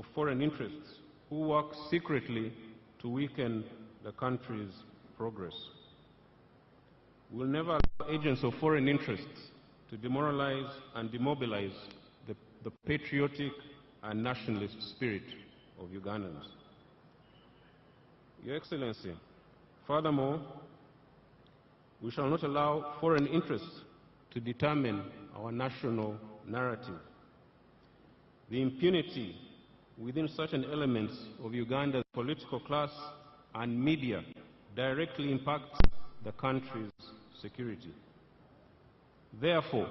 of foreign interests who work secretly to weaken the country's progress. We will never allow agents of foreign interests to demoralize and demobilize the patriotic and nationalist spirit of Ugandans. Your Excellency, furthermore, we shall not allow foreign interests to determine our national narrative. The impunity within certain elements of Uganda's political class and media directly impacts the country's security. Therefore,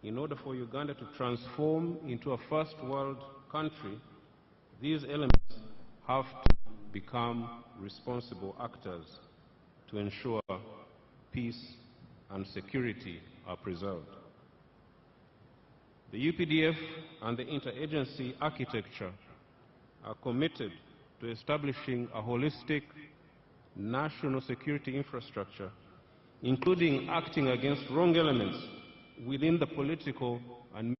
in order for Uganda to transform into a first world country, these elements have to become responsible actors to ensure peace and security are preserved. The UPDF and the interagency architecture are committed to establishing a holistic national security infrastructure, including acting against wrong elements within the political and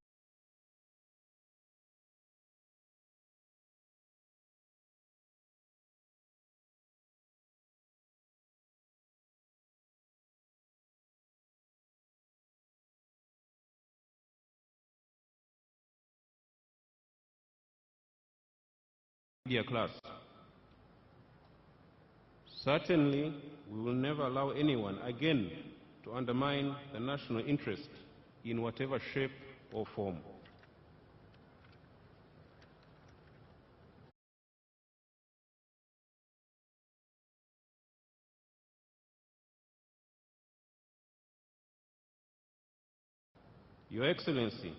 media class. Certainly, we will never allow anyone again to undermine the national interest in whatever shape or form. Your Excellency,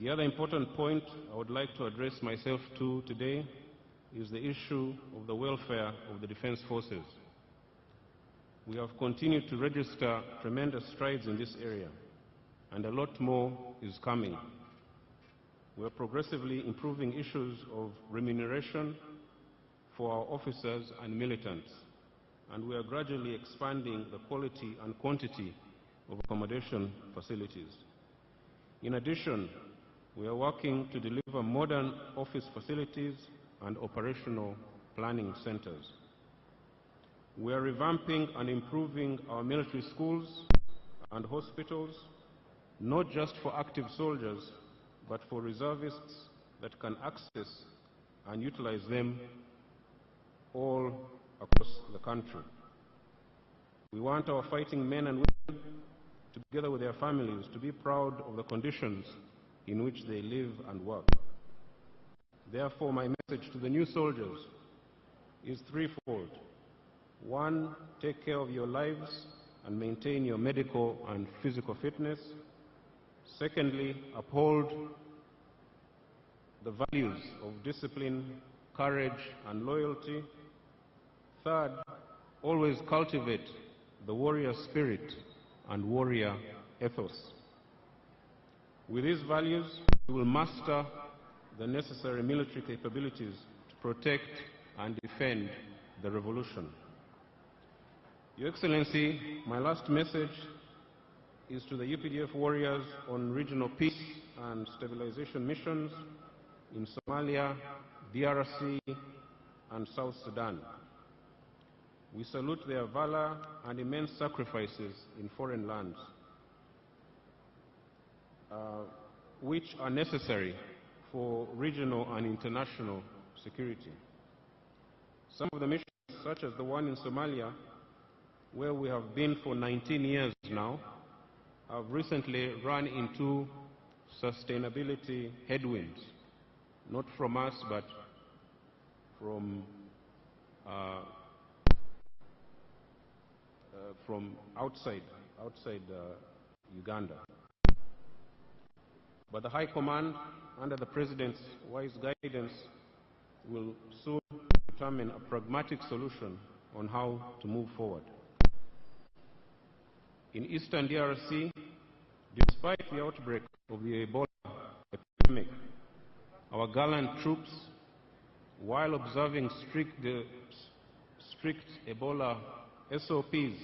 the other important point I would like to address myself to today is the issue of the welfare of the defense forces. We have continued to register tremendous strides in this area, and a lot more is coming. We are progressively improving issues of remuneration for our officers and militants, and we are gradually expanding the quality and quantity of accommodation facilities. In addition, we are working to deliver modern office facilities and operational planning centers. We are revamping and improving our military schools and hospitals, not just for active soldiers, but for reservists that can access and utilize them all across the country. We want our fighting men and women, together with their families, to be proud of the conditions in which they live and work. Therefore, my message to the new soldiers is threefold. One, take care of your lives and maintain your medical and physical fitness. Secondly, uphold the values of discipline, courage, and loyalty. Third, always cultivate the warrior spirit and warrior ethos. With these values, we will master the necessary military capabilities to protect and defend the revolution. Your Excellency, my last message is to the UPDF warriors on regional peace and stabilization missions in Somalia, DRC, and South Sudan. We salute their valor and immense sacrifices in foreign lands, which are necessary for regional and international security. Some of the missions, such as the one in Somalia, where we have been for 19 years now, have recently run into sustainability headwinds, not from us, but from outside Uganda. But the High Command, under the President's wise guidance, will soon determine a pragmatic solution on how to move forward. In Eastern DRC, despite the outbreak of the Ebola epidemic, our gallant troops, while observing strict Ebola SOPs,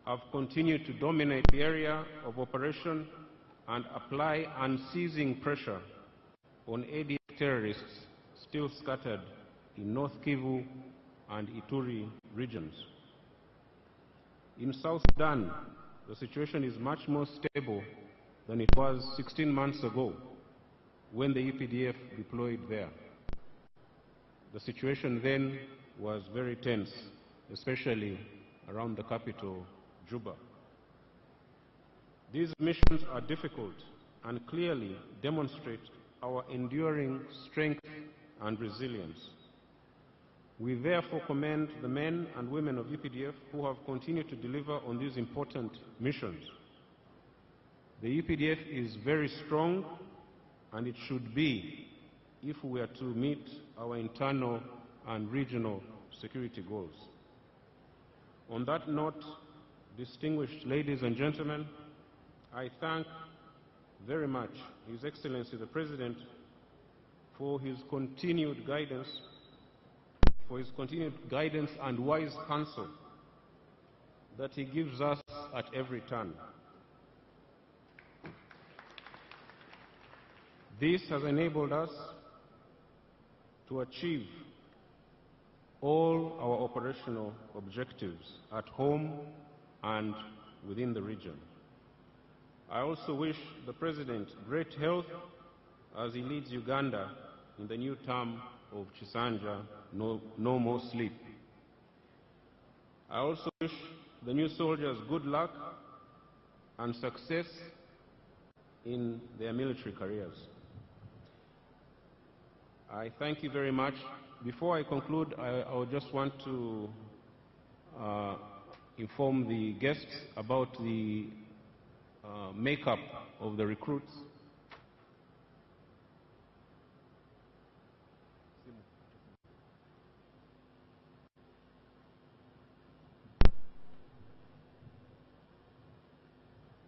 have continued to dominate the area of operation and apply unceasing pressure on ADF terrorists still scattered in North Kivu and Ituri regions. In South Sudan, the situation is much more stable than it was 16 months ago when the UPDF deployed there. The situation then was very tense, especially around the capital, Juba. These missions are difficult and clearly demonstrate our enduring strength and resilience. We therefore commend the men and women of UPDF who have continued to deliver on these important missions. The UPDF is very strong, and it should be if we are to meet our internal and regional security goals. On that note, distinguished ladies and gentlemen, I thank very much His Excellency the President for his continued guidance and wise counsel that he gives us at every turn. This has enabled us to achieve all our operational objectives at home and within the region. I also wish the President great health as he leads Uganda in the new term of Chisanja, no more sleep. I also wish the new soldiers good luck and success in their military careers. I thank you very much. Before I conclude, I would just want to inform the guests about the makeup of the recruits.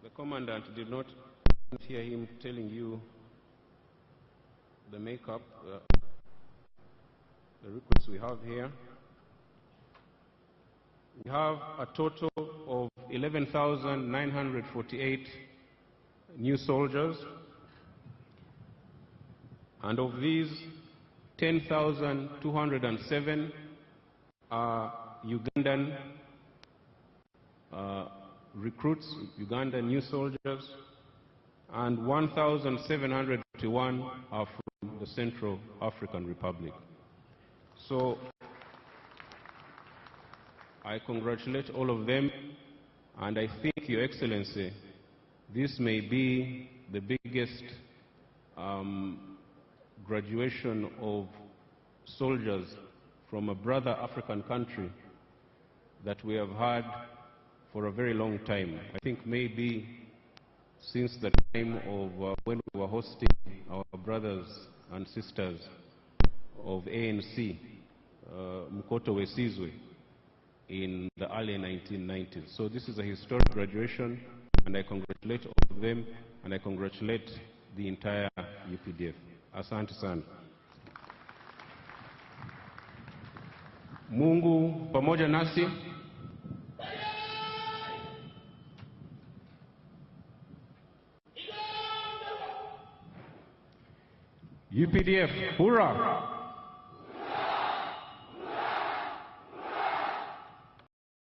The Commandant did not hear him telling you the makeup, the recruits we have here. We have a total of 11,948 new soldiers, and of these, 10,207 are Ugandan recruits, Ugandan new soldiers, and 1,751 are from the Central African Republic. So I congratulate all of them, and I think, Your Excellency, this may be the biggest graduation of soldiers from a brother African country that we have had for a very long time. I think maybe since the time of when we were hosting our brothers and sisters of ANC, Mkoto Wesizwe, in the early 1990s. So this is a historic graduation, and I congratulate all of them, and I congratulate the entire UPDF. Asante sana. Mungu pamoja nasi. UPDF, hurrah!